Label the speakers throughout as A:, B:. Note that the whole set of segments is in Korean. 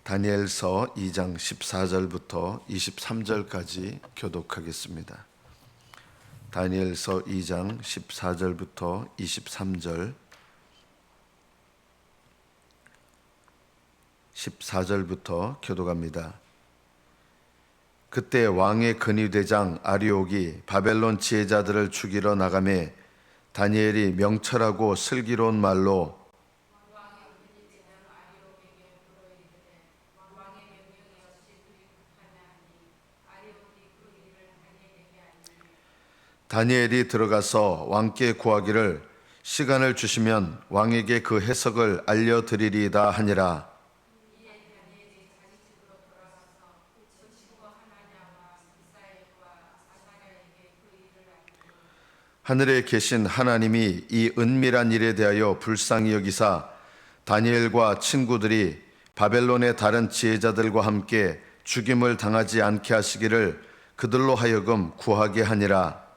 A: 다니엘서 2장 14절부터 23절까지 교독하겠습니다. 다니엘서 2장 14절부터 23절 14절부터 교독합니다. 그때 왕의 근위대장 아리옥이 바벨론 지혜자들을 죽이러 나가매 다니엘이 명철하고 슬기로운 말로 다니엘이 들어가서 왕께 구하기를 시간을 주시면 왕에게 그 해석을 알려드리리이다 하니라. 하늘에 계신 하나님이 이 은밀한 일에 대하여 불쌍히 여기사 다니엘과 친구들이 바벨론의 다른 지혜자들과 함께 죽임을 당하지 않게 하시기를 그들로 하여금 구하게 하니라.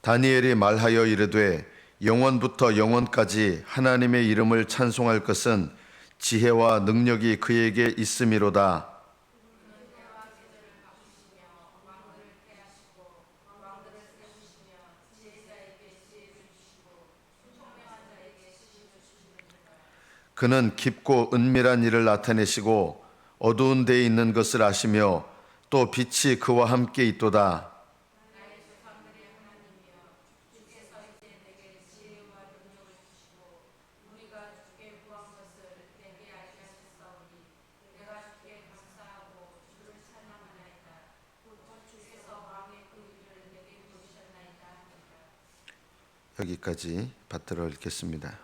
A: 다니엘이 말하여 이르되 영원부터 영원까지 하나님의 이름을 찬송할 것은 지혜와 능력이 그에게 있음이로다. 그는 깊고 은밀한 일을 나타내시고 어두운 데에 있는 것을 아시며 또 빛이 그와 함께 있도다. 여기까지 받들어 읽겠습니다.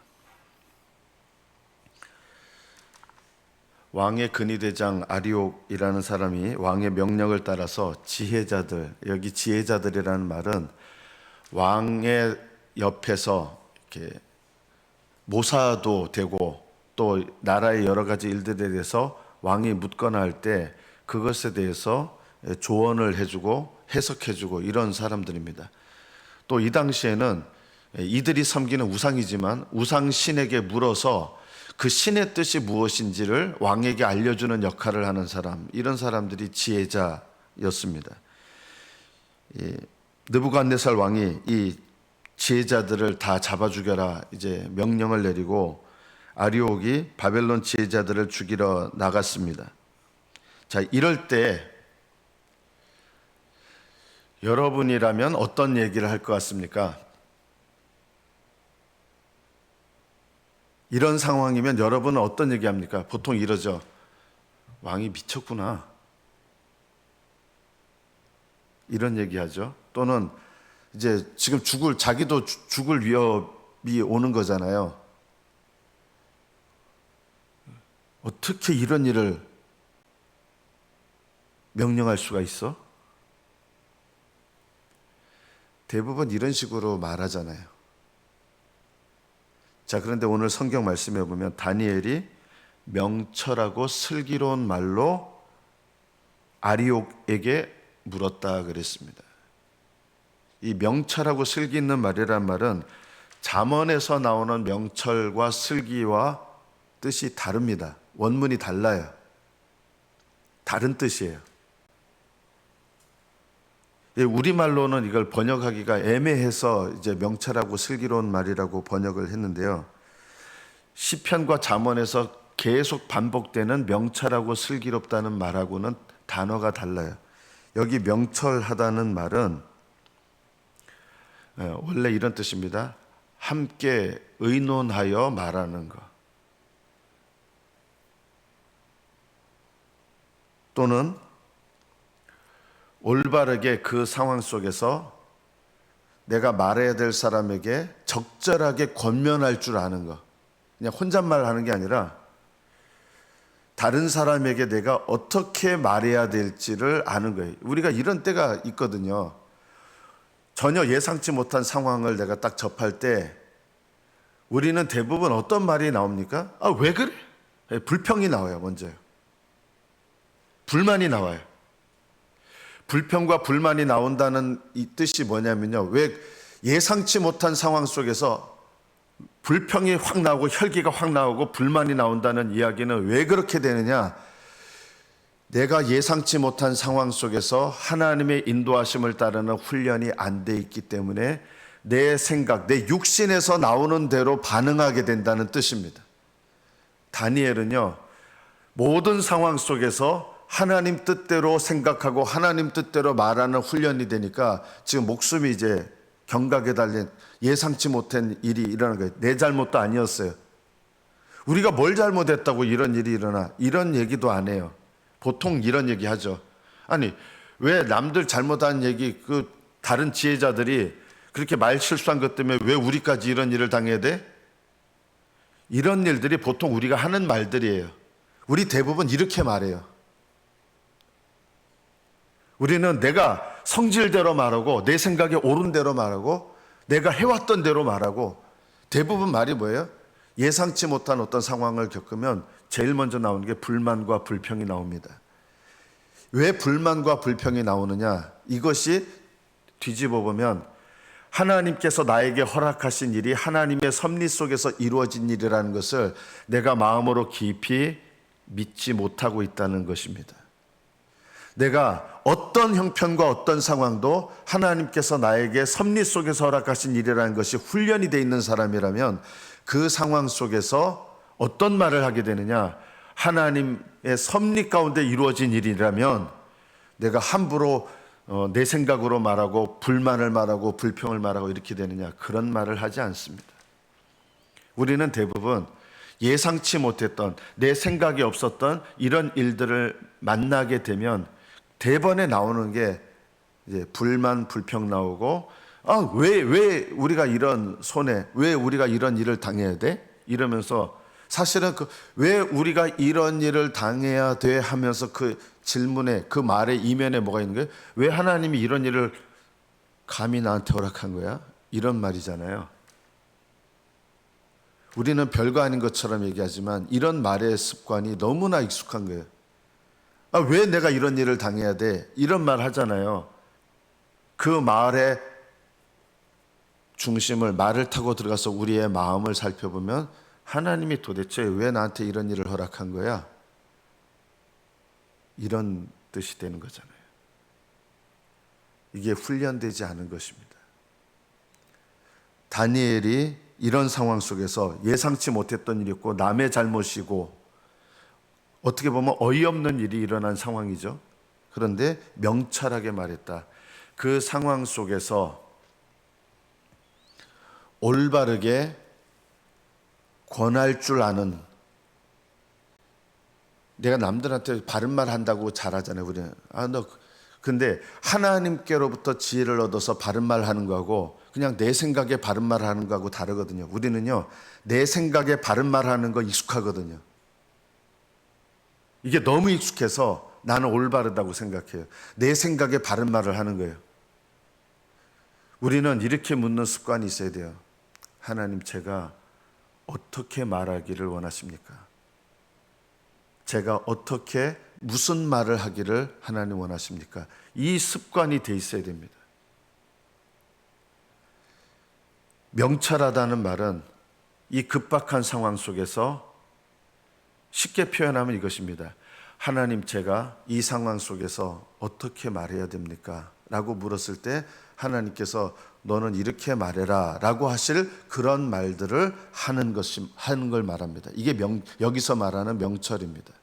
A: 왕의 근위대장 아리옥이라는 사람이 왕의 명령을 따라서 지혜자들, 여기 지혜자들이라는 말은 왕의 옆에서 이렇게 모사도 되고 또 나라의 여러 가지 일들에 대해서 왕이 묻거나 할 때 그것에 대해서 조언을 해주고 해석해주고 이런 사람들입니다. 또 이 당시에는 이들이 섬기는 우상이지만 우상신에게 물어서 그 신의 뜻이 무엇인지를 왕에게 알려주는 역할을 하는 사람, 이런 사람들이 지혜자였습니다. 느부갓네살 왕이 이 지혜자들을 다 잡아 죽여라 이제 명령을 내리고 아리옥이 바벨론 지혜자들을 죽이러 나갔습니다. 자, 이럴 때 여러분이라면 어떤 얘기를 할 것 같습니까? 이런 상황이면 여러분은 어떤 얘기합니까? 보통 이러죠. 왕이 미쳤구나. 이런 얘기하죠. 또는 이제 지금 자기도 죽을 위협이 오는 거잖아요. 어떻게 이런 일을 명령할 수가 있어? 대부분 이런 식으로 말하잖아요. 자, 그런데 오늘 성경 말씀에 보면 다니엘이 명철하고 슬기로운 말로 아리옥에게 물었다 그랬습니다. 이 명철하고 슬기 있는 말이란 말은 잠언에서 나오는 명철과 슬기와 뜻이 다릅니다. 원문이 달라요. 다른 뜻이에요. 우리말로는 이걸 번역하기가 애매해서 이제 명철하고 슬기로운 말이라고 번역을 했는데요. 시편과 잠언에서 계속 반복되는 명철하고 슬기롭다는 말하고는 단어가 달라요. 여기 명철하다는 말은 원래 이런 뜻입니다. 함께 의논하여 말하는 것. 또는 올바르게 그 상황 속에서 내가 말해야 될 사람에게 적절하게 권면할 줄 아는 것. 그냥 혼잣말 하는 게 아니라 다른 사람에게 내가 어떻게 말해야 될지를 아는 거예요. 우리가 이런 때가 있거든요. 전혀 예상치 못한 상황을 내가 딱 접할 때 우리는 대부분 어떤 말이 나옵니까? 아, 왜 그래? 불평이 나와요, 먼저요. 불만이 나와요. 불평과 불만이 나온다는 이 뜻이 뭐냐면요. 왜 예상치 못한 상황 속에서 불평이 확 나오고 혈기가 확 나오고 불만이 나온다는 이야기는 왜 그렇게 되느냐? 내가 예상치 못한 상황 속에서 하나님의 인도하심을 따르는 훈련이 안 돼 있기 때문에 내 생각, 내 육신에서 나오는 대로 반응하게 된다는 뜻입니다. 다니엘은요, 모든 상황 속에서 하나님 뜻대로 생각하고 하나님 뜻대로 말하는 훈련이 되니까 지금 목숨이 이제 경각에 달린 예상치 못한 일이 일어난 거예요. 내 잘못도 아니었어요. 우리가 뭘 잘못했다고 이런 일이 일어나? 이런 얘기도 안 해요. 보통 이런 얘기 하죠. 아니, 왜 남들 잘못한 얘기, 다른 지혜자들이 그렇게 말 실수한 것 때문에 왜 우리까지 이런 일을 당해야 돼? 이런 일들이 보통 우리가 하는 말들이에요. 우리 대부분 이렇게 말해요. 우리는 내가 성질대로 말하고 내 생각에 옳은 대로 말하고 내가 해왔던 대로 말하고 대부분 말이 뭐예요? 예상치 못한 어떤 상황을 겪으면 제일 먼저 나오는 게 불만과 불평이 나옵니다. 왜 불만과 불평이 나오느냐? 이것이 뒤집어 보면 하나님께서 나에게 허락하신 일이 하나님의 섭리 속에서 이루어진 일이라는 것을 내가 마음으로 깊이 믿지 못하고 있다는 것입니다. 내가 어떤 형편과 어떤 상황도 하나님께서 나에게 섭리 속에서 허락하신 일이라는 것이 훈련이 되어 있는 사람이라면 그 상황 속에서 어떤 말을 하게 되느냐? 하나님의 섭리 가운데 이루어진 일이라면 내가 함부로 내 생각으로 말하고 불만을 말하고 불평을 말하고 이렇게 되느냐? 그런 말을 하지 않습니다. 우리는 대부분 예상치 못했던 내 생각이 없었던 이런 일들을 만나게 되면 대번에 나오는 게 이제 불만, 불평 나오고 왜 우리가 이런 손해, 왜 우리가 이런 일을 당해야 돼? 이러면서 사실은 왜 우리가 이런 일을 당해야 돼 하면서 그 질문에 그 말의 이면에 뭐가 있는 거예요? 왜 하나님이 이런 일을 감히 나한테 허락한 거야? 이런 말이잖아요. 우리는 별거 아닌 것처럼 얘기하지만 이런 말의 습관이 너무나 익숙한 거예요. 왜 내가 이런 일을 당해야 돼? 이런 말 하잖아요. 그 말의 중심을 말을 타고 들어가서 우리의 마음을 살펴보면 하나님이 도대체 왜 나한테 이런 일을 허락한 거야? 이런 뜻이 되는 거잖아요. 이게 훈련되지 않은 것입니다. 다니엘이 이런 상황 속에서 예상치 못했던 일이 있고 남의 잘못이고 어떻게 보면 어이없는 일이 일어난 상황이죠. 그런데 명철하게 말했다. 그 상황 속에서 올바르게 권할 줄 아는, 내가 남들한테 바른 말 한다고 잘하잖아요. 우리는 근데 하나님께로부터 지혜를 얻어서 바른 말 하는 거하고 그냥 내 생각에 바른 말 하는 거하고 다르거든요. 우리는요, 내 생각에 바른 말 하는 거 익숙하거든요. 이게 너무 익숙해서 나는 올바르다고 생각해요. 내 생각에 바른 말을 하는 거예요. 우리는 이렇게 묻는 습관이 있어야 돼요. 하나님, 제가 어떻게 말하기를 원하십니까? 제가 어떻게 무슨 말을 하기를 하나님 원하십니까? 이 습관이 돼 있어야 됩니다. 명철하다는 말은 이 급박한 상황 속에서 쉽게 표현하면 이것입니다. 하나님, 제가 이 상황 속에서 어떻게 말해야 됩니까? 라고 물었을 때 하나님께서 너는 이렇게 말해라 라고 하실 그런 말들을 하는 걸 말합니다. 이게 여기서 말하는 명철입니다.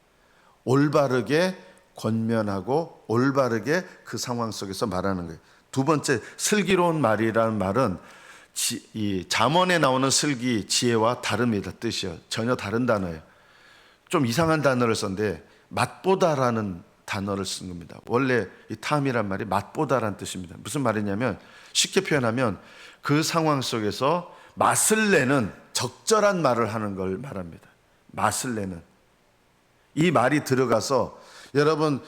A: 올바르게 권면하고 올바르게 그 상황 속에서 말하는 거예요. 두 번째, 슬기로운 말이라는 말은 이 잠언에 나오는 슬기, 지혜와 다릅니다. 뜻이요. 전혀 다른 단어예요. 좀 이상한 단어를 썼는데 맛보다라는 단어를 쓴 겁니다. 원래 이 탐이란 말이 맛보다라는 뜻입니다. 무슨 말이냐면 쉽게 표현하면 그 상황 속에서 맛을 내는 적절한 말을 하는 걸 말합니다. 맛을 내는. 이 말이 들어가서 여러분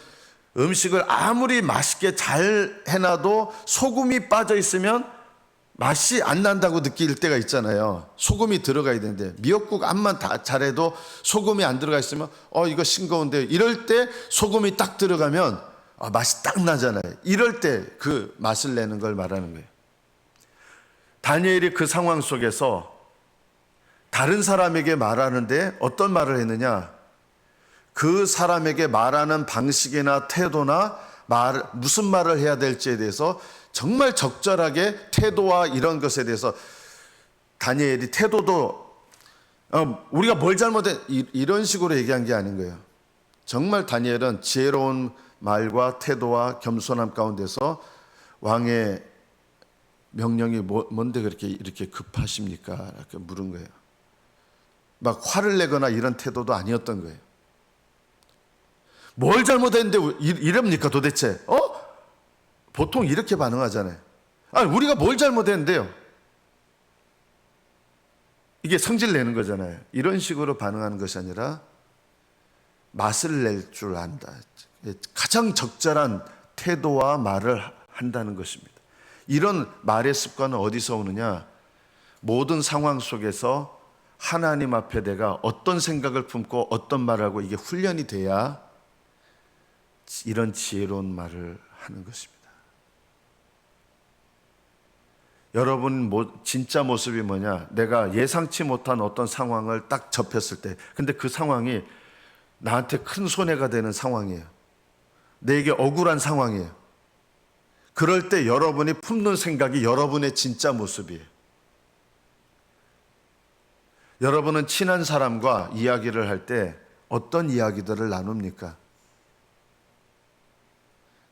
A: 음식을 아무리 맛있게 잘 해놔도 소금이 빠져 있으면 맛이 안 난다고 느낄 때가 있잖아요. 소금이 들어가야 되는데 미역국 암만 다 잘해도 소금이 안 들어가 있으면 이거 싱거운데 이럴 때 소금이 딱 들어가면 맛이 딱 나잖아요. 이럴 때 그 맛을 내는 걸 말하는 거예요. 다니엘이 그 상황 속에서 다른 사람에게 말하는데 어떤 말을 했느냐? 그 사람에게 말하는 방식이나 태도나 무슨 말을 해야 될지에 대해서 정말 적절하게 태도와 이런 것에 대해서 다니엘이 태도도 우리가 뭘 잘못해 이런 식으로 얘기한 게 아닌 거예요. 정말 다니엘은 지혜로운 말과 태도와 겸손함 가운데서 왕의 명령이 뭔데 그렇게 이렇게 급하십니까? 이렇게 물은 거예요. 막 화를 내거나 이런 태도도 아니었던 거예요. 뭘 잘못했는데 이럽니까 도대체? 보통 이렇게 반응하잖아요. 우리가 뭘 잘못했는데요? 이게 성질 내는 거잖아요. 이런 식으로 반응하는 것이 아니라 맛을 낼 줄 안다. 가장 적절한 태도와 말을 한다는 것입니다. 이런 말의 습관은 어디서 오느냐? 모든 상황 속에서 하나님 앞에 내가 어떤 생각을 품고 어떤 말을 하고 이게 훈련이 돼야 이런 지혜로운 말을 하는 것입니다. 여러분 진짜 모습이 뭐냐? 내가 예상치 못한 어떤 상황을 딱 접했을 때, 근데 그 상황이 나한테 큰 손해가 되는 상황이에요. 내게 억울한 상황이에요. 그럴 때 여러분이 품는 생각이 여러분의 진짜 모습이에요. 여러분은 친한 사람과 이야기를 할 때 어떤 이야기들을 나눕니까?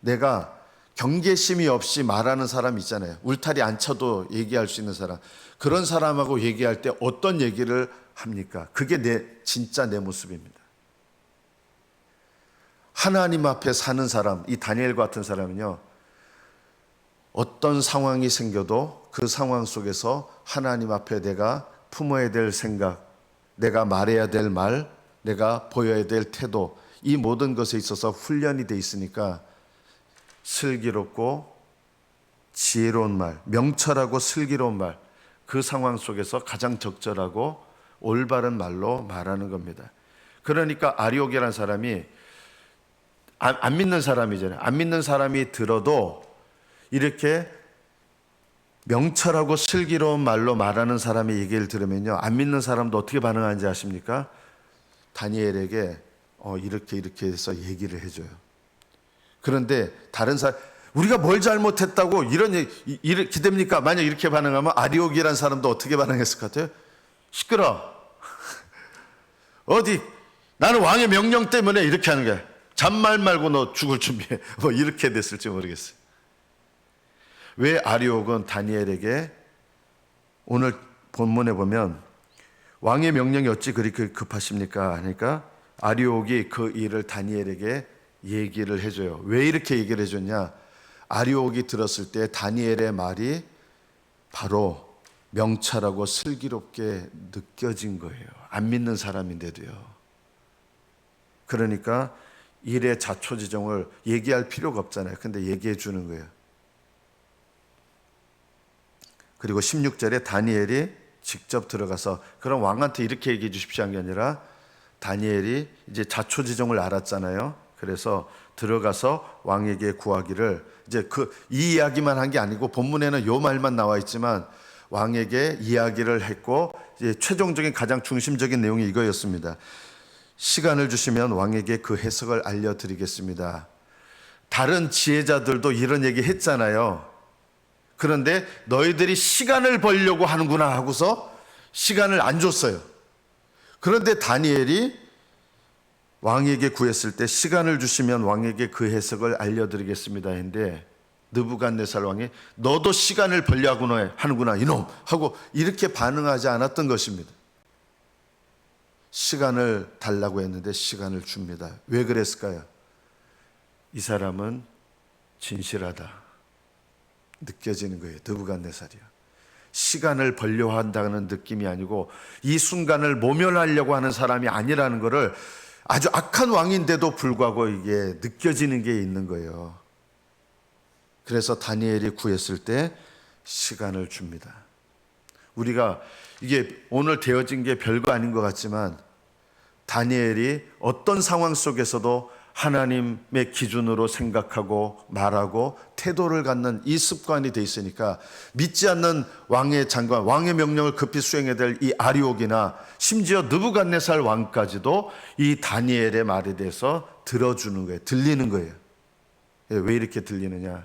A: 내가 경계심이 없이 말하는 사람 있잖아요. 울타리 안 쳐도 얘기할 수 있는 사람. 그런 사람하고 얘기할 때 어떤 얘기를 합니까? 그게 진짜 내 모습입니다. 하나님 앞에 사는 사람, 이 다니엘 같은 사람은요, 어떤 상황이 생겨도 그 상황 속에서 하나님 앞에 내가 품어야 될 생각, 내가 말해야 될 말, 내가 보여야 될 태도, 이 모든 것에 있어서 훈련이 돼 있으니까 슬기롭고 지혜로운 말, 명철하고 슬기로운 말, 그 상황 속에서 가장 적절하고 올바른 말로 말하는 겁니다. 그러니까 아리옥이라는 사람이 안 믿는 사람이잖아요. 안 믿는 사람이 들어도 이렇게 명철하고 슬기로운 말로 말하는 사람의 얘기를 들으면요, 안 믿는 사람도 어떻게 반응하는지 아십니까? 다니엘에게 이렇게 해서 얘기를 해줘요. 그런데 다른 사람, 우리가 뭘 잘못했다고 이렇게 됩니까? 만약 이렇게 반응하면 아리옥이라는 사람도 어떻게 반응했을 것 같아요? 시끄러. 나는 왕의 명령 때문에 이렇게 하는 거야. 잔말 말고 너 죽을 준비해. 이렇게 됐을지 모르겠어요. 왜 아리옥은 다니엘에게, 오늘 본문에 보면 왕의 명령이 어찌 그렇게 급하십니까? 하니까 아리옥이 그 일을 다니엘에게 얘기를 해줘요. 왜 이렇게 얘기를 해줬냐? 아리옥이 들었을 때 다니엘의 말이 바로 명철하고 슬기롭게 느껴진 거예요. 안 믿는 사람인데도요. 그러니까 일의 자초지종을 얘기할 필요가 없잖아요. 근데 얘기해 주는 거예요. 그리고 16절에 다니엘이 직접 들어가서, 그럼 왕한테 이렇게 얘기해 주십시오 한 게 아니라 다니엘이 이제 자초지종을 알았잖아요. 그래서 들어가서 왕에게 구하기를, 이제 이 이야기만 한 게 아니고 본문에는 요 말만 나와 있지만 왕에게 이야기를 했고, 이제 최종적인 가장 중심적인 내용이 이거였습니다. 시간을 주시면 왕에게 그 해석을 알려드리겠습니다. 다른 지혜자들도 이런 얘기 했잖아요. 그런데 너희들이 시간을 벌려고 하는구나 하고서 시간을 안 줬어요. 그런데 다니엘이 왕에게 구했을 때 시간을 주시면 왕에게 그 해석을 알려드리겠습니다 했는데, 느부갓네살 왕이 너도 시간을 벌려고 하는구나 이놈 하고 이렇게 반응하지 않았던 것입니다. 시간을 달라고 했는데 시간을 줍니다. 왜 그랬을까요? 이 사람은 진실하다 느껴지는 거예요. 느부갓네살이요. 시간을 벌려 한다는 느낌이 아니고 이 순간을 모면하려고 하는 사람이 아니라는 것을, 아주 악한 왕인데도 불구하고 이게 느껴지는 게 있는 거예요. 그래서 다니엘이 구했을 때 시간을 줍니다. 우리가 이게 오늘 되어진 게 별거 아닌 것 같지만 다니엘이 어떤 상황 속에서도 하나님의 기준으로 생각하고 말하고 태도를 갖는 이 습관이 돼 있으니까 믿지 않는 왕의 장관, 왕의 명령을 급히 수행해야 될 이 아리옥이나 심지어 느부갓네살 왕까지도 이 다니엘의 말에 대해서 들어주는 거예요. 들리는 거예요. 왜 이렇게 들리느냐?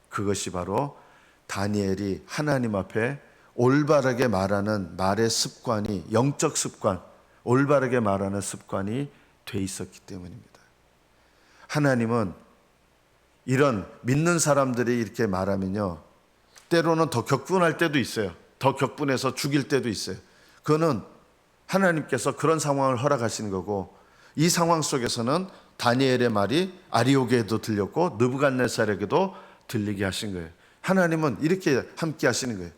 A: 그것이 바로 다니엘이 하나님 앞에 올바르게 말하는 말의 습관이, 영적 습관, 올바르게 말하는 습관이 돼 있었기 때문입니다. 하나님은 이런 믿는 사람들이 이렇게 말하면요, 때로는 더 격분할 때도 있어요. 더 격분해서 죽일 때도 있어요. 그거는 하나님께서 그런 상황을 허락하시는 거고, 이 상황 속에서는 다니엘의 말이 아리옥에도 들렸고 느부갓네살에게도 들리게 하신 거예요. 하나님은 이렇게 함께 하시는 거예요.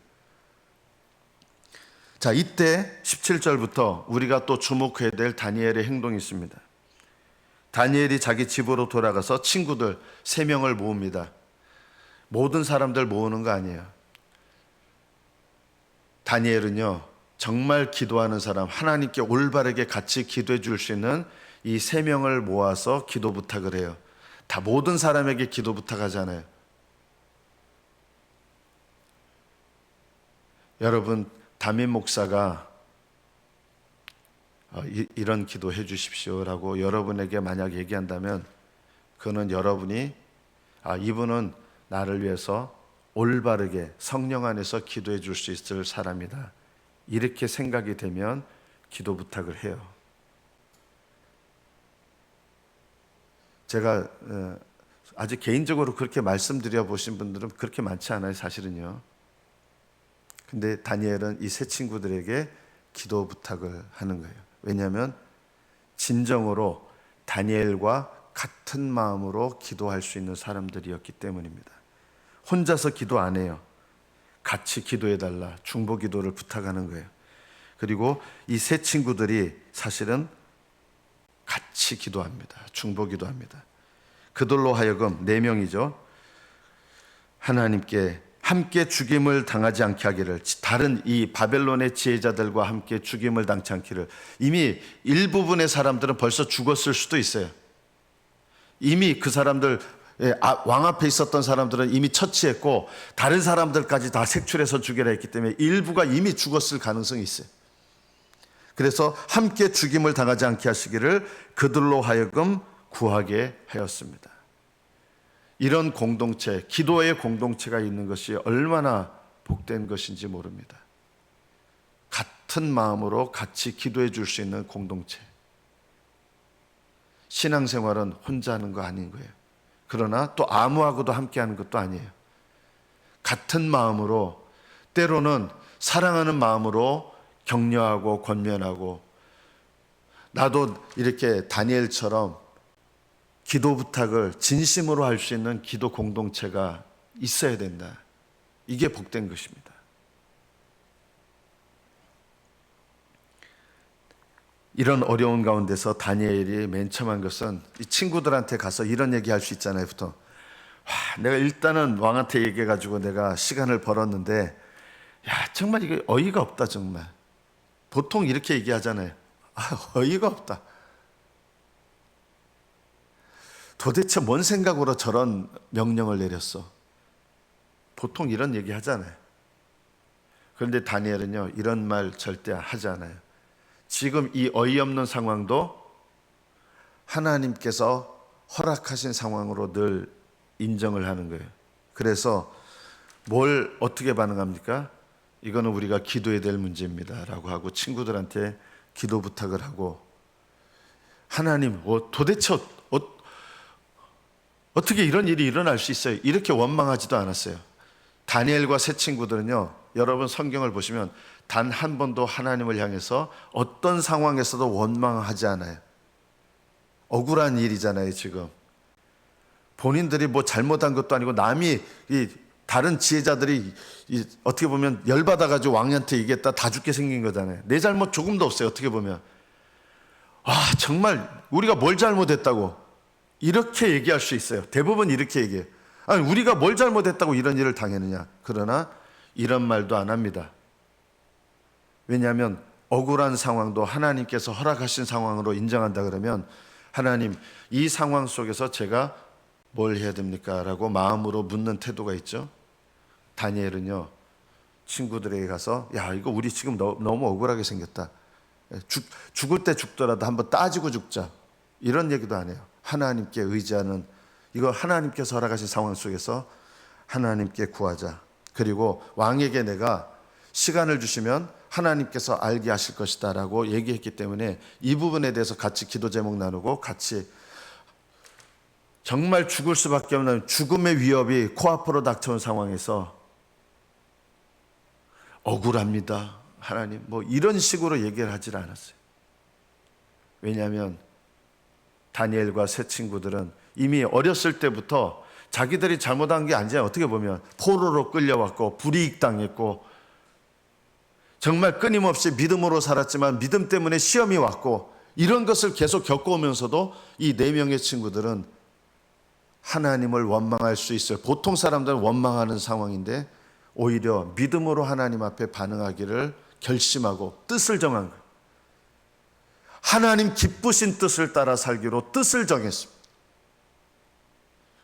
A: 자, 이때 17절부터 우리가 또 주목해야 될 다니엘의 행동이 있습니다. 다니엘이 자기 집으로 돌아가서 친구들 3명을 모읍니다. 모든 사람들 모으는 거 아니에요. 다니엘은요, 정말 기도하는 사람, 하나님께 올바르게 같이 기도해 줄 수 있는 이 3명을 모아서 기도 부탁을 해요. 다 모든 사람에게 기도 부탁하잖아요. 여러분, 담임 목사가 이런 기도 해 주십시오라고 여러분에게 만약 얘기한다면, 그거는 여러분이 이분은 나를 위해서 올바르게 성령 안에서 기도해 줄 수 있을 사람이다, 이렇게 생각이 되면 기도 부탁을 해요. 제가 아직 개인적으로 그렇게 말씀드려 보신 분들은 그렇게 많지 않아요, 사실은요. 근데 다니엘은 이 세 친구들에게 기도 부탁을 하는 거예요. 왜냐하면 진정으로 다니엘과 같은 마음으로 기도할 수 있는 사람들이었기 때문입니다. 혼자서 기도 안 해요. 같이 기도해달라, 중보 기도를 부탁하는 거예요. 그리고 이 세 친구들이 사실은 같이 기도합니다. 중보 기도합니다. 그들로 하여금 4명이죠. 하나님께 함께 죽임을 당하지 않게 하기를, 다른 이 바벨론의 지혜자들과 함께 죽임을 당치 않기를. 이미 일부분의 사람들은 벌써 죽었을 수도 있어요. 이미 그 사람들, 왕 앞에 있었던 사람들은 이미 처치했고 다른 사람들까지 다 색출해서 죽이라 했기 때문에 일부가 이미 죽었을 가능성이 있어요. 그래서 함께 죽임을 당하지 않게 하시기를 그들로 하여금 구하게 하였습니다. 이런 공동체, 기도의 공동체가 있는 것이 얼마나 복된 것인지 모릅니다. 같은 마음으로 같이 기도해 줄 수 있는 공동체. 신앙생활은 혼자 하는 거 아닌 거예요. 그러나 또 아무하고도 함께 하는 것도 아니에요. 같은 마음으로, 때로는 사랑하는 마음으로 격려하고 권면하고, 나도 이렇게 다니엘처럼 기도 부탁을 진심으로 할 수 있는 기도 공동체가 있어야 된다. 이게 복된 것입니다. 이런 어려운 가운데서 다니엘이 맨 처음 한 것은 이 친구들한테 가서 이런 얘기 할 수 있잖아요. 보통 내가 일단은 왕한테 얘기해가지고 내가 시간을 벌었는데, 정말 이게 어이가 없다. 정말 보통 이렇게 얘기하잖아요. 어이가 없다. 도대체 뭔 생각으로 저런 명령을 내렸어? 보통 이런 얘기 하잖아요. 그런데 다니엘은요, 이런 말 절대 하지 않아요. 지금 이 어이없는 상황도 하나님께서 허락하신 상황으로 늘 인정을 하는 거예요. 그래서 뭘 어떻게 반응합니까? 이거는 우리가 기도해야 될 문제입니다 라고 하고 친구들한테 기도 부탁을 하고, 하나님, 도대체 어떻게 이런 일이 일어날 수 있어요? 이렇게 원망하지도 않았어요. 다니엘과 세 친구들은요, 여러분 성경을 보시면 단 한 번도 하나님을 향해서 어떤 상황에서도 원망하지 않아요. 억울한 일이잖아요. 지금 본인들이 뭐 잘못한 것도 아니고 남이, 다른 지혜자들이 어떻게 보면 열받아가지고 왕한테 얘기했다 다 죽게 생긴 거잖아요. 내 잘못 조금도 없어요. 어떻게 보면 정말 우리가 뭘 잘못했다고 이렇게 얘기할 수 있어요. 대부분 이렇게 얘기해요. 우리가 뭘 잘못했다고 이런 일을 당했느냐. 그러나 이런 말도 안 합니다. 왜냐하면 억울한 상황도 하나님께서 허락하신 상황으로 인정한다 그러면 하나님, 이 상황 속에서 제가 뭘 해야 됩니까? 라고 마음으로 묻는 태도가 있죠. 다니엘은요, 친구들에게 가서 야, 이거 우리 지금 너무 억울하게 생겼다. 죽을 때 죽더라도 한번 따지고 죽자. 이런 얘기도 안 해요. 하나님께 의지하는, 이거 하나님께서 허락하신 상황 속에서 하나님께 구하자. 그리고 왕에게 내가 시간을 주시면 하나님께서 알게 하실 것이다 라고 얘기했기 때문에 이 부분에 대해서 같이 기도 제목 나누고 같이 정말 죽을 수밖에 없는 죽음의 위협이 코앞으로 닥쳐온 상황에서 억울합니다 하나님, 뭐 이런 식으로 얘기를 하질 않았어요. 왜냐하면 다니엘과 세 친구들은 이미 어렸을 때부터 자기들이 잘못한 게 아니라 어떻게 보면 포로로 끌려왔고 불이익당했고 정말 끊임없이 믿음으로 살았지만 믿음 때문에 시험이 왔고 이런 것을 계속 겪어오면서도 이 네 명의 친구들은 하나님을 원망할 수 있어요. 보통 사람들은 원망하는 상황인데 오히려 믿음으로 하나님 앞에 반응하기를 결심하고 뜻을 정한 거예요. 하나님 기쁘신 뜻을 따라 살기로 뜻을 정했습니다.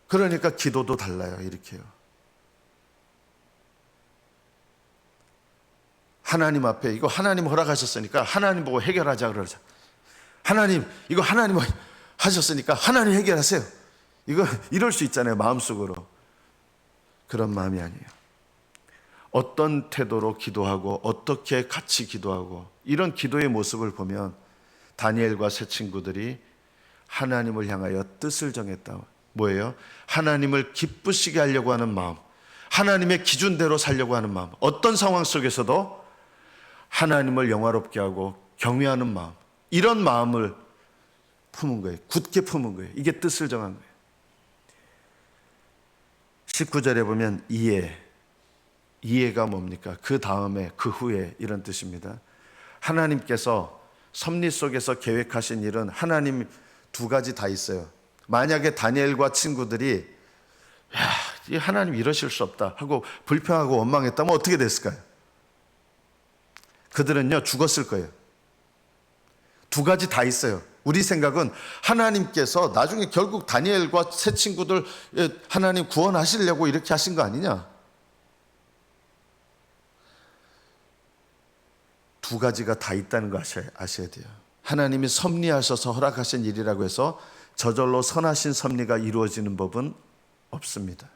A: 그러니까 기도도 달라요. 이렇게요. 하나님 앞에 이거 하나님 허락하셨으니까 하나님 보고 해결하자 그러자. 하나님, 이거 하나님 하셨으니까 하나님 해결하세요. 이거 이럴 수 있잖아요. 마음속으로. 그런 마음이 아니에요. 어떤 태도로 기도하고 어떻게 같이 기도하고 이런 기도의 모습을 보면 다니엘과 세 친구들이 하나님을 향하여 뜻을 정했다. 뭐예요? 하나님을 기쁘시게 하려고 하는 마음, 하나님의 기준대로 살려고 하는 마음, 어떤 상황 속에서도 하나님을 영화롭게 하고 경외하는 마음, 이런 마음을 품은 거예요. 굳게 품은 거예요. 이게 뜻을 정한 거예요. 19절에 보면 이해가 뭡니까? 그 다음에 그 후에 이런 뜻입니다. 하나님께서 섭리 속에서 계획하신 일은 하나님 두 가지 다 있어요. 만약에 다니엘과 친구들이 야, 하나님 이러실 수 없다 하고 불평하고 원망했다면 어떻게 됐을까요? 그들은요 죽었을 거예요. 두 가지 다 있어요. 우리 생각은 하나님께서 나중에 결국 다니엘과 세 친구들 하나님 구원하시려고 이렇게 하신 거 아니냐? 두 가지가 다 있다는 거 아셔야 돼요. 하나님이 섭리하셔서 허락하신 일이라고 해서 저절로 선하신 섭리가 이루어지는 법은 없습니다.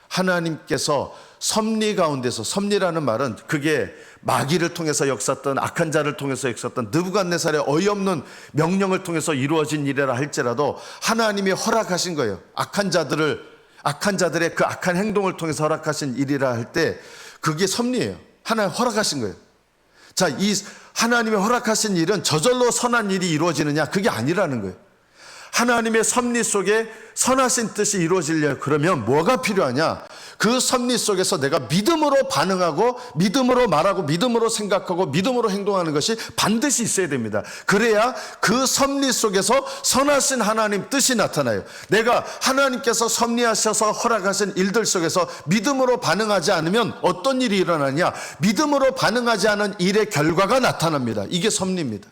A: 하나님께서 섭리 가운데서, 섭리라는 말은 그게 마귀를 통해서 역사했던 악한 자를 통해서 역사했던 느부갓네살의 어이없는 명령을 통해서 이루어진 일이라 할지라도 하나님이 허락하신 거예요. 악한 자들의 그 악한 행동을 통해서 허락하신 일이라 할 때 그게 섭리예요. 하나님 허락하신 거예요. 자, 이 하나님의 허락하신 일은 저절로 선한 일이 이루어지느냐? 그게 아니라는 거예요. 하나님의 섭리 속에 선하신 뜻이 이루어지려면 그러면 뭐가 필요하냐? 그 섭리 속에서 내가 믿음으로 반응하고 믿음으로 말하고 믿음으로 생각하고 믿음으로 행동하는 것이 반드시 있어야 됩니다. 그래야 그 섭리 속에서 선하신 하나님 뜻이 나타나요. 내가 하나님께서 섭리하셔서 허락하신 일들 속에서 믿음으로 반응하지 않으면 어떤 일이 일어나냐? 믿음으로 반응하지 않은 일의 결과가 나타납니다. 이게 섭리입니다.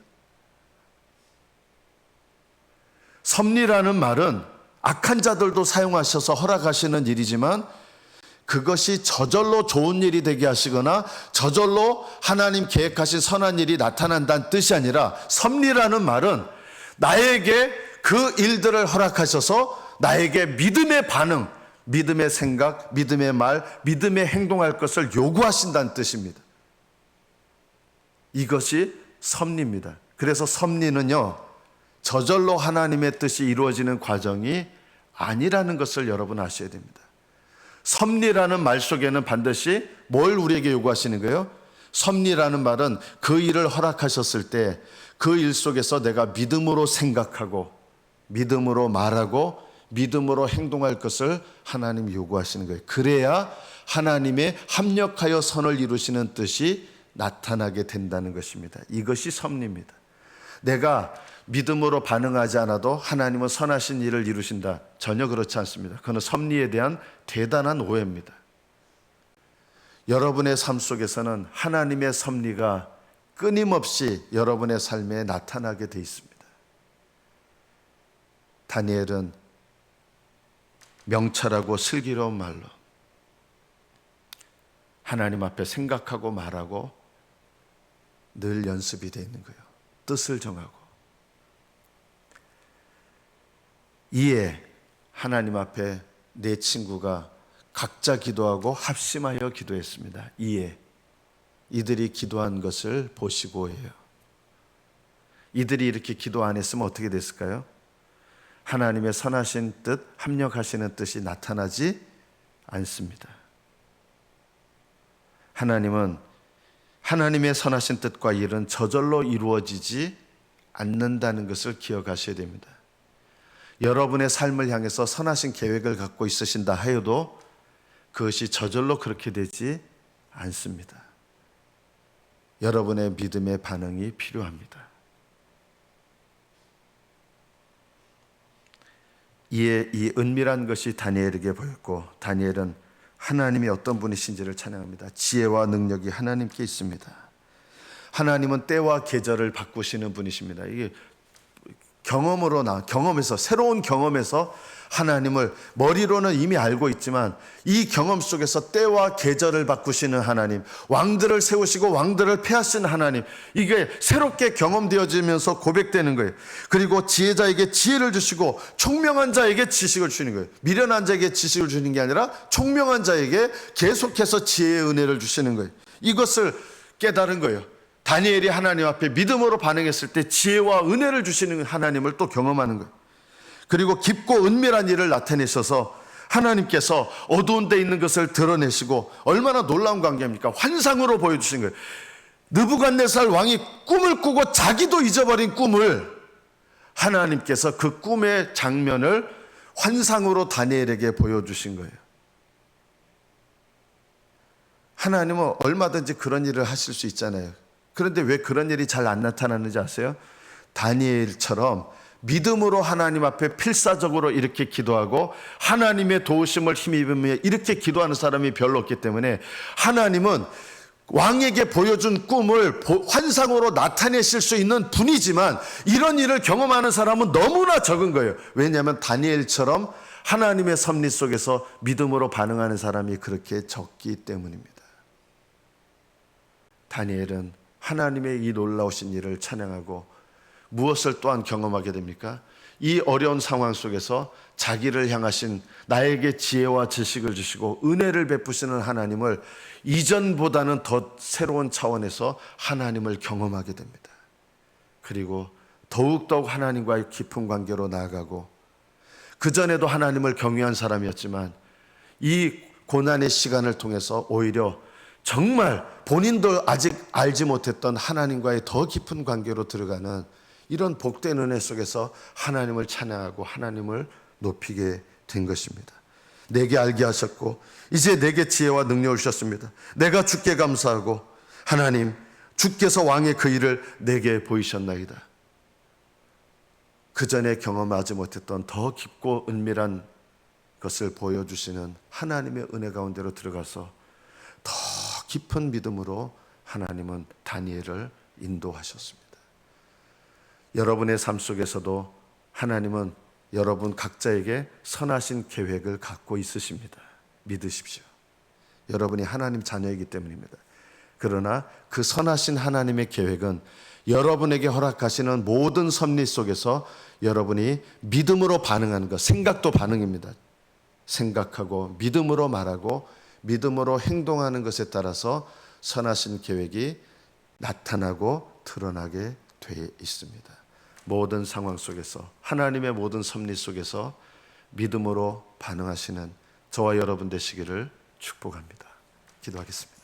A: 섭리라는 말은 악한 자들도 사용하셔서 허락하시는 일이지만 그것이 저절로 좋은 일이 되게 하시거나 저절로 하나님 계획하신 선한 일이 나타난다는 뜻이 아니라 섭리라는 말은 나에게 그 일들을 허락하셔서 나에게 믿음의 반응, 믿음의 생각, 믿음의 말, 믿음의 행동할 것을 요구하신다는 뜻입니다. 이것이 섭리입니다. 그래서 섭리는요 저절로 하나님의 뜻이 이루어지는 과정이 아니라는 것을 여러분 아셔야 됩니다. 섭리라는 말 속에는 반드시 뭘 우리에게 요구하시는 거예요? 섭리라는 말은 그 일을 허락하셨을 때 그 일 속에서 내가 믿음으로 생각하고 믿음으로 말하고 믿음으로 행동할 것을 하나님이 요구하시는 거예요. 그래야 하나님의 합력하여 선을 이루시는 뜻이 나타나게 된다는 것입니다. 이것이 섭리입니다. 내가 믿음으로 반응하지 않아도 하나님은 선하신 일을 이루신다. 전혀 그렇지 않습니다. 그건 섭리에 대한 대단한 오해입니다. 여러분의 삶 속에서는 하나님의 섭리가 끊임없이 여러분의 삶에 나타나게 돼 있습니다. 다니엘은 명철하고 슬기로운 말로 하나님 앞에 생각하고 말하고 늘 연습이 되어 있는 거예요. 뜻을 정하고. 이에 하나님 앞에 네 친구가 각자 기도하고 합심하여 기도했습니다. 이에 이들이 기도한 것을 보시고 해요. 이들이 이렇게 기도 안 했으면 어떻게 됐을까요? 하나님의 선하신 뜻, 합력하시는 뜻이 나타나지 않습니다. 하나님은 하나님의 선하신 뜻과 일은 저절로 이루어지지 않는다는 것을 기억하셔야 됩니다. 여러분의 삶을 향해서 선하신 계획을 갖고 있으신다 하여도 그것이 저절로 그렇게 되지 않습니다. 여러분의 믿음의 반응이 필요합니다. 이에 이 은밀한 것이 다니엘에게 보였고 다니엘은 하나님이 어떤 분이신지를 찬양합니다. 지혜와 능력이 하나님께 있습니다. 하나님은 때와 계절을 바꾸시는 분이십니다. 이게 경험에서 새로운 경험에서 하나님을 머리로는 이미 알고 있지만 이 경험 속에서 때와 계절을 바꾸시는 하나님, 왕들을 세우시고 왕들을 폐하시는 하나님, 이게 새롭게 경험되어지면서 고백되는 거예요. 그리고 지혜자에게 지혜를 주시고 총명한 자에게 지식을 주시는 거예요. 미련한 자에게 지식을 주는 게 아니라 총명한 자에게 계속해서 지혜의 은혜를 주시는 거예요. 이것을 깨달은 거예요. 다니엘이 하나님 앞에 믿음으로 반응했을 때 지혜와 은혜를 주시는 하나님을 또 경험하는 거예요. 그리고 깊고 은밀한 일을 나타내셔서 하나님께서 어두운 데 있는 것을 드러내시고, 얼마나 놀라운 관계입니까? 환상으로 보여주신 거예요. 느부갓네살 왕이 꿈을 꾸고 자기도 잊어버린 꿈을 하나님께서 그 꿈의 장면을 환상으로 다니엘에게 보여주신 거예요. 하나님은 얼마든지 그런 일을 하실 수 있잖아요. 그런데 왜 그런 일이 잘 안 나타나는지 아세요? 다니엘처럼 믿음으로 하나님 앞에 필사적으로 이렇게 기도하고 하나님의 도우심을 힘입으며 이렇게 기도하는 사람이 별로 없기 때문에 하나님은 왕에게 보여준 꿈을 환상으로 나타내실 수 있는 분이지만 이런 일을 경험하는 사람은 너무나 적은 거예요. 왜냐하면 다니엘처럼 하나님의 섭리 속에서 믿음으로 반응하는 사람이 그렇게 적기 때문입니다. 다니엘은 하나님의 이 놀라우신 일을 찬양하고 무엇을 또한 경험하게 됩니까? 이 어려운 상황 속에서 자기를 향하신 나에게 지혜와 지식을 주시고 은혜를 베푸시는 하나님을 이전보다는 더 새로운 차원에서 하나님을 경험하게 됩니다. 그리고 더욱더욱 하나님과의 깊은 관계로 나아가고, 그전에도 하나님을 경외한 사람이었지만 이 고난의 시간을 통해서 오히려 정말 본인도 아직 알지 못했던 하나님과의 더 깊은 관계로 들어가는 이런 복된 은혜 속에서 하나님을 찬양하고 하나님을 높이게 된 것입니다. 내게 알게 하셨고 이제 내게 지혜와 능력을 주셨습니다. 내가 주께 감사하고 하나님 주께서 왕의 그 일을 내게 보이셨나이다. 그전에 경험하지 못했던 더 깊고 은밀한 것을 보여주시는 하나님의 은혜 가운데로 들어가서 더 깊은 믿음으로 하나님은 다니엘을 인도하셨습니다. 여러분의 삶 속에서도 하나님은 여러분 각자에게 선하신 계획을 갖고 있으십니다. 믿으십시오. 여러분이 하나님 자녀이기 때문입니다. 그러나 그 선하신 하나님의 계획은 여러분에게 허락하시는 모든 섭리 속에서 여러분이 믿음으로 반응하는 것, 생각도 반응입니다. 생각하고 믿음으로 말하고 믿음으로 행동하는 것에 따라서 선하신 계획이 나타나고 드러나게 되어 있습니다. 모든 상황 속에서 하나님의 모든 섭리 속에서 믿음으로 반응하시는 저와 여러분 되시기를 축복합니다. 기도하겠습니다.